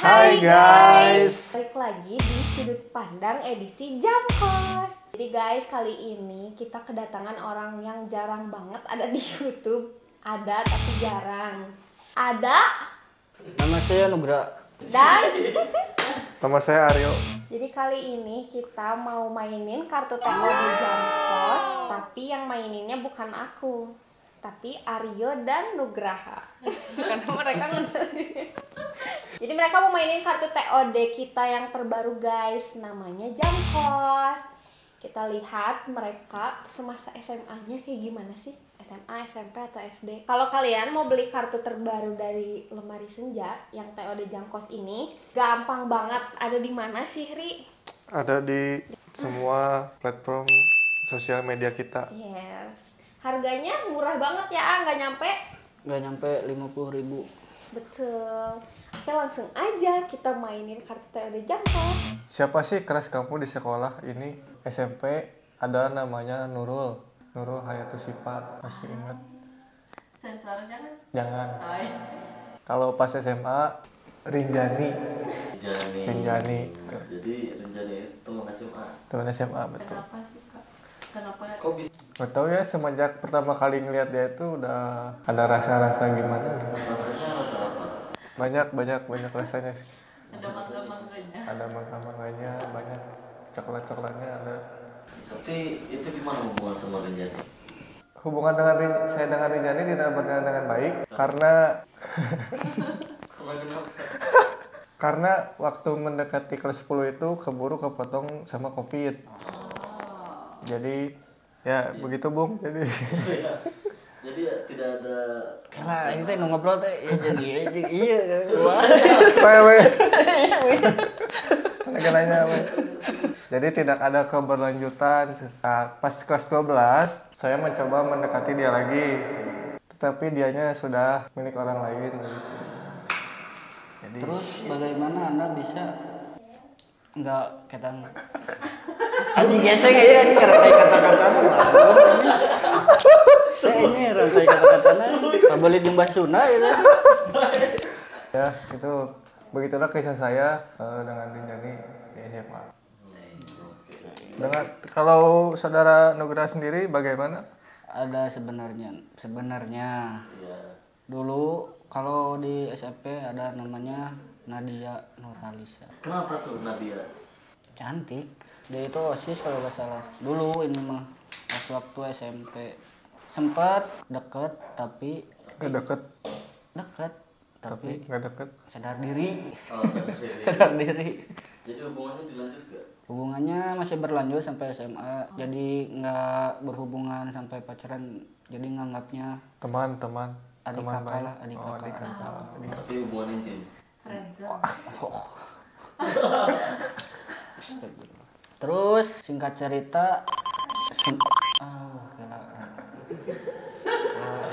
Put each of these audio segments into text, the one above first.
Hai guys. Balik lagi di Sudut Pandang edisi Jamkos. Jadi guys, kali ini kita kedatangan orang yang jarang banget ada di YouTube. Ada tapi jarang. Ada. Nama saya Nugra. Dan Nama saya Aryo. jadi kali ini kita mau mainin kartu TO di Jamkos, tapi yang maininnya bukan aku, tapi Aryo dan Nugraha. Karena mereka jadi mereka mau mainin kartu TOD kita yang terbaru guys, namanya Jamkos. Kita lihat mereka semasa SMA-nya kayak gimana sih? SMA, SMP, atau SD? Kalau kalian mau beli kartu terbaru dari Lemari Senja yang TOD Jamkos ini, gampang banget. Ada di mana sih, Ri? Ada di semua platform sosial media kita. Yes. Harganya murah banget ya, nggak nyampe? Nggak nyampe 50.000. Betul. Oke, langsung aja kita mainin kartu TOD Jamkos. Siapa sih kelas kamu di sekolah ini? SMP ada namanya Nurul Hayatus Sifat. Masih ingat? Sensor jangan. Jangan. Nice. Kalau pas SMA Rinjani. Jadi Rinjani itu SMA. Teman SMA betul. Kenapa sih kak? Kenapa? Kok bisa? Gak tau ya, semenjak pertama kali ngeliat dia itu udah ada rasa-rasa gimana. Rasanya rasa apa? Banyak rasanya. Ada mangga-mangganya. Ada mangga-mangganya, banyak coklat-coklatnya ada. Tapi itu gimana hubungan sama Rinjani? Hubungan dengan saya dengan Rinjani tidak berjalan dengan baik karena karena waktu mendekati kelas 10 itu keburu kepotong sama COVID. Jadi ya begitu Bung. Jadi ya, tidak ada. Karena kita ngobrol teh ya jadi iya. Wewe. Nanya. Jadi tidak ada keberlanjutan. Pas kelas 12 saya mencoba mendekati dia lagi. Tetapi dianya sudah milik orang lain. Jadi Terus bagaimana Anda bisa nggak ketang? Anjing gesek aja kan rantai kata-kata saya ini rantai kata-katanya boleh dimbas Sunda gitu. ya itu begitulah kisah saya dengan Rinjani di SMA. Dengan kalau saudara Nugra sendiri bagaimana? Ada sebenarnya dulu kalau di SMP ada namanya Nadia Nurhalisa. Kenapa tuh Nadia? Cantik. Dia itu OSIS kalau nggak salah. Dulu ini mah pas waktu SMP sempat deket tapi Gak deket tapi nggak deket. sadar diri. Oh, sadar. Sadar diri. Jadi hubungannya dilanjut gak? Hubungannya masih berlanjut sampai SMA. Jadi nggak berhubungan sampai pacaran. Jadi nganggapnya Teman adik kakak baik. lah, adik Oh, kakak. adik kakak. Tapi hubungan intim. Friendzone. Terus singkat cerita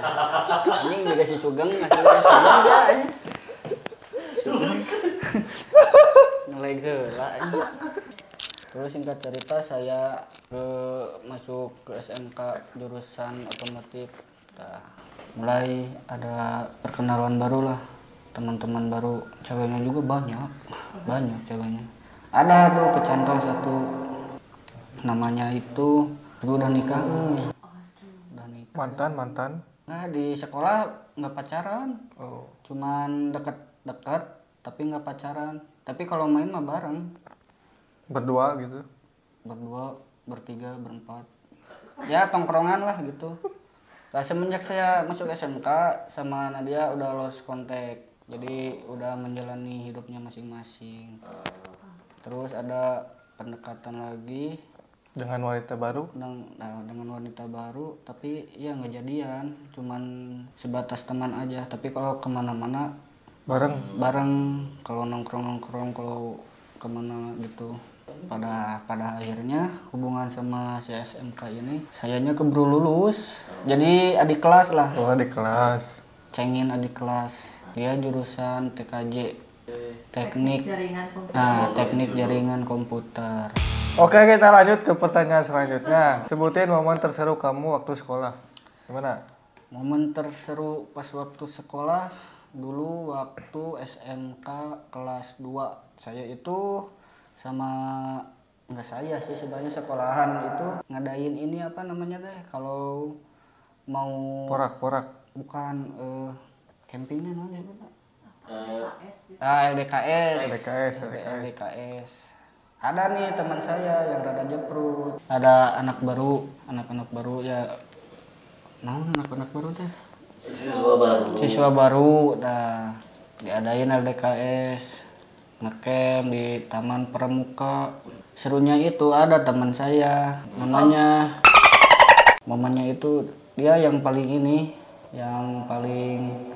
anjing juga si Sugeng ngasih Sugeng aja ngelai geula. Terus singkat cerita saya masuk ke SMK jurusan otomotif. Mulai ada perkenalan baru lah, teman-teman baru, ceweknya juga banyak ceweknya. Ada tuh kecantol satu, namanya itu udah nikah. Udah nikah. Mantan. Nah di sekolah nggak pacaran, Oh. cuman deket tapi nggak pacaran. Tapi kalau main mah bareng, Berdua gitu. berdua, bertiga, berempat. Ya tongkrongan lah gitu. Nah, semenjak saya masuk SMK sama Nadia udah lost contact. Jadi udah menjalani hidupnya masing-masing. Terus ada pendekatan lagi Dengan wanita baru. dengan wanita baru, tapi ya nggak jadian, cuman sebatas teman aja. Tapi kalau kemana-mana bareng, kalau nongkrong kalau kemana gitu. Pada akhirnya hubungan sama si SMK ini sayanya keburu lulus, jadi adik kelas lah. Oh, di kelas. Cengin adik kelas, dia jurusan TKJ, teknik Jaringan komputer. teknik jaringan komputer. Oke, kita lanjut ke pertanyaan selanjutnya. Sebutin momen terseru kamu waktu sekolah. Gimana? Momen terseru pas waktu sekolah dulu waktu SMK kelas 2 saya itu sama nggak saya sih sebenarnya sekolahan itu ngadain ini apa namanya deh kalau mau Porak. bukan campingnya namanya apa Pak? LKS gitu. LDKS. LDKS. Ada nih teman saya yang rada jeprut. Ada anak-anak baru ya. Anak-anak baru teh. Siswa baru. Nah, diadain LDKS ngecamp di Taman Pramuka. Serunya itu ada teman saya mamanya itu dia yang paling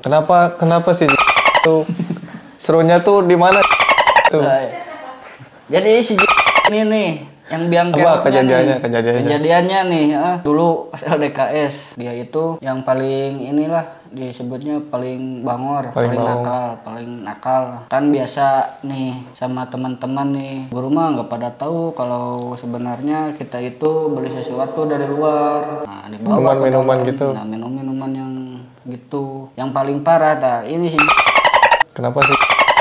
Kenapa sih itu serunya tuh di mana tuh? Jadi si ini nih yang biang Apa keroknya kejadiannya nih dulu pas LDKS dia itu yang paling inilah disebutnya paling bangor, paling nakal kan biasa nih sama teman-teman nih guru mah nggak pada tahu kalau sebenarnya kita itu beli sesuatu dari luar, nah dibawa minuman gitu. Nah minuman yang gitu yang paling parah ini sih. Kenapa sih?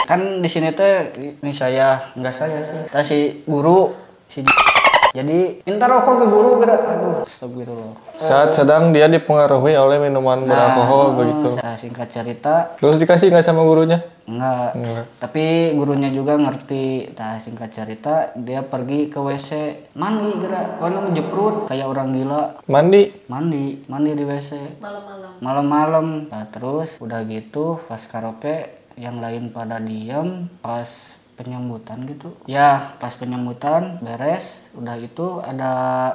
Kan di sini teh ini nggak saya sih si guru jadi minta rokok ke guru gerak aduh astagfirullah Saat sedang dia dipengaruhi oleh minuman beralkohol begitu. Saya singkat cerita Terus dikasih nggak sama gurunya? enggak tapi gurunya juga ngerti. Nah singkat cerita dia pergi ke WC mandi gerak karena menjeprut kayak orang gila mandi di WC malam-malam. Nah terus udah gitu pas karaoke yang lain pada diam pas penyambutan gitu ya pas penyambutan beres udah itu ada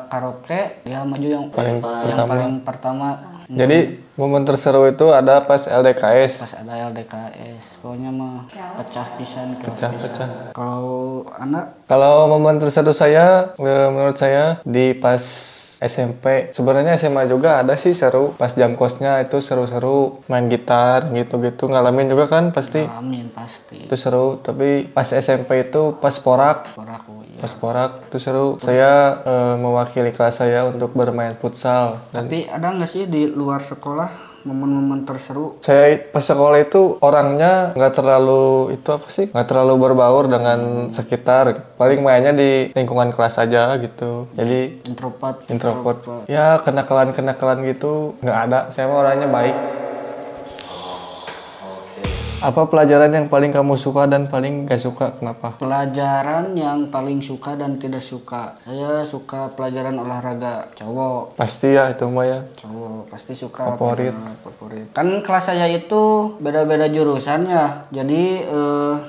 karaoke dia maju yang paling pertama. Jadi momen terseru itu ada pas LDKS. Pas ada LDKS pokoknya mah pecah pisan. Kalau anak momen terseru saya menurut saya di pas SMP. Sebenarnya SMA juga ada sih seru. Pas jam kosnya itu seru-seru main gitar gitu-gitu. Ngalamin juga kan pasti. Itu seru. Tapi pas SMP itu pas porak. Pas porak itu seru. Saya mewakili kelas saya untuk bermain futsal. Tapi ada nggak sih di luar sekolah momen-momen terseru? Saya pas sekolah itu orangnya nggak terlalu berbaur dengan sekitar. Paling mainnya di lingkungan kelas aja gitu. Jadi introvert. Ya kenakalan gitu nggak ada. Saya mah orangnya baik. Apa pelajaran yang paling kamu suka dan paling gak suka? Kenapa? Pelajaran yang paling suka dan tidak suka. Saya suka pelajaran olahraga cowok. Pasti ya itu mah ya. Cowok pasti suka. Favorit. Kan kelas saya itu beda-beda jurusannya. Jadi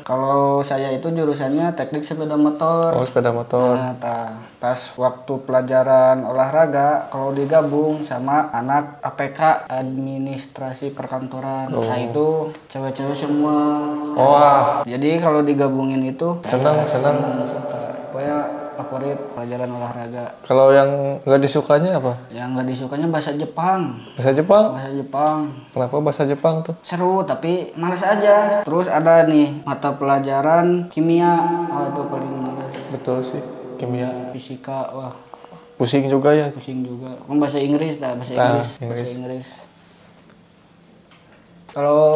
kalau saya itu jurusannya teknik sepeda motor. Oh sepeda motor. Nah, pas waktu pelajaran olahraga kalau digabung sama anak APK administrasi perkantoran. Nah itu cewek-cewek semua. Wah. Jadi kalau digabungin itu senang. Pokoknya favorit pelajaran olahraga. Kalau yang nggak disukanya apa? Yang nggak disukanya bahasa Jepang. Bahasa Jepang? Bahasa Jepang. Kenapa bahasa Jepang tuh? Seru tapi males aja. Terus ada nih mata pelajaran kimia. Itu paling males. Betul sih. Kimia. Fisika, wah. Pusing juga ya. Pusing juga. Kan bahasa Inggris Bahasa Inggris. Kalau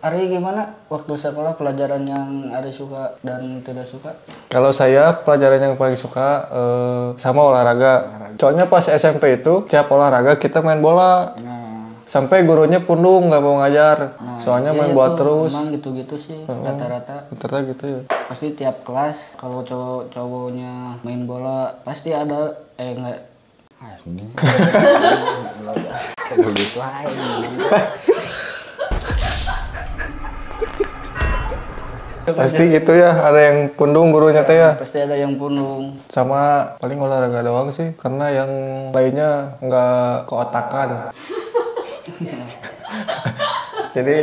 Ari gimana waktu sekolah pelajaran yang Ari suka dan tidak suka? Kalau saya pelajaran yang paling suka sama olahraga. Soalnya pas SMP itu tiap olahraga kita main bola. Sampai gurunya pundung nggak mau ngajar. Soalnya main bola terus. Emang gitu-gitu sih rata-rata. Rata-rata gitu ya. Pasti tiap kelas kalau cowok-cowoknya main bola pasti ada enggak. Pasti gitu ya, ada yang pundung gurunya teh ya. Pasti ada yang pundung. Sama paling olahraga doang sih, karena yang lainnya nggak keotakan. Jadi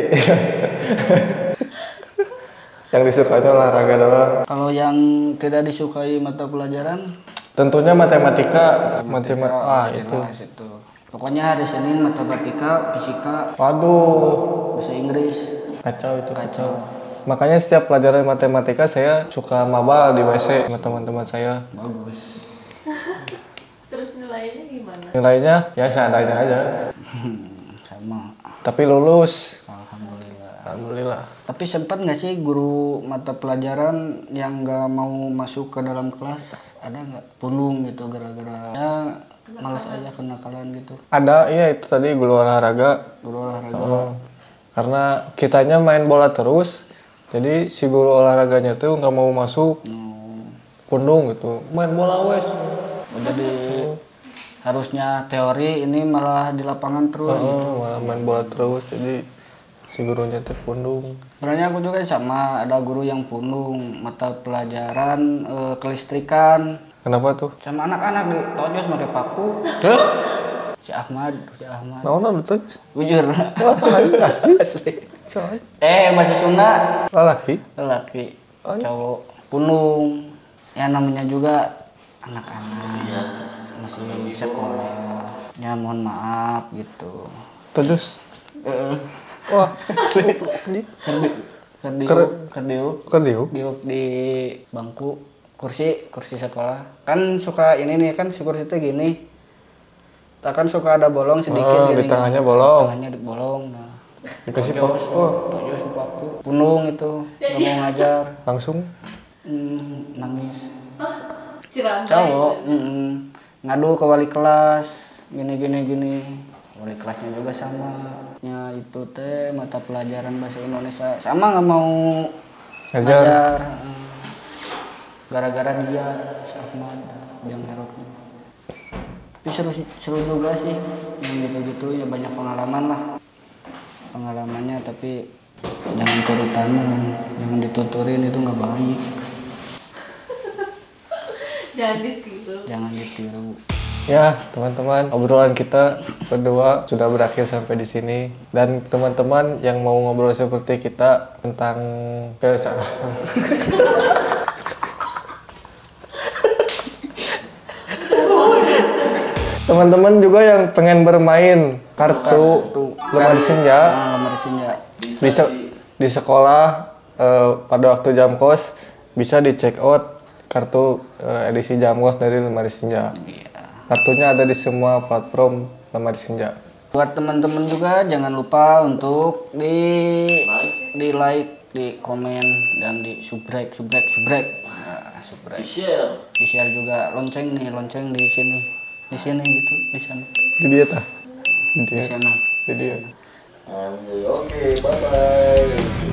yang disukainya olahraga doang. Kalau yang tidak disukai mata pelajaran? Tentunya matematika. Itu. Pokoknya hari Senin matematika, fisika. Waduh. Bahasa Inggris. Kacau itu. Makanya setiap pelajaran matematika saya suka mabal di WC sama teman-teman saya. Bagus. Terus nilainya gimana? Nilainya ya seadanya aja. Sama. Tapi lulus. Alhamdulillah. Alhamdulillah. Tapi sempat nggak sih guru mata pelajaran yang nggak mau masuk ke dalam kelas? Ada nggak pulung gitu gara-gara ya malas aja kenakalan gitu? Ada, iya itu tadi guru olahraga. Guru olahraga. Karena kitanya main bola terus, jadi si guru olahraganya tuh nggak mau masuk. Pundung gitu, main bola wes. Jadi harusnya teori ini malah di lapangan terus. Malah main bola terus, jadi si gurunya tuh pundung. Sebenarnya aku juga sama, ada guru yang pundung mata pelajaran kelistrikan. Kenapa tuh? Sama anak-anak di tojos pakai paku. Si Ahmad. Naon tuh? Jujur. Wah, asli. Soalnya Bahasa Sunda. lelaki. Lelaki. Oh, iya. Cowok. Pundung. Ya namanya juga anak-anak. Masih sekolah. Ya mohon maaf gitu. Terus wah, kerdiuk. Diuk di bangku kursi sekolah. Kan suka ini nih kan si kursi itu gini. Tak kan suka ada bolong sedikit Di gini, tengahnya kan. bolong. Tengahnya bolong. Nah. Dikasih Tojos, tojos paku. Punung itu, nggak mau ngajar. langsung. Nangis. Cirambai. Cowok, ngadu ke wali kelas, gini. Wali kelasnya juga sama. Ya itu teh mata pelajaran bahasa Indonesia sama nggak mau Ngajar. ngajar. Gara-gara dia si Ahmad yang herok. Tapi seru juga sih yang gitu-gitu ya, banyak pengalaman lah pengalamannya, tapi jangan turutan, jangan dituturin, itu nggak baik. Jangan ditiru. Ya, teman-teman, obrolan kita berdua sudah berakhir sampai di sini. Dan teman-teman yang mau ngobrol seperti kita tentang teman-teman juga yang pengen bermain kartu lemari senja Lemari senja. bisa di sekolah pada waktu jam kos bisa di check out kartu edisi jam kos dari lemari senja. Kartunya ada di semua platform lemari senja. Buat teman-teman juga jangan lupa untuk di like, di komen, dan di subscribe. Nah, subscribe. Di share juga, lonceng di sini gitu, di sana. Di dia tah. Di sana. Di dia. Oke, bye bye.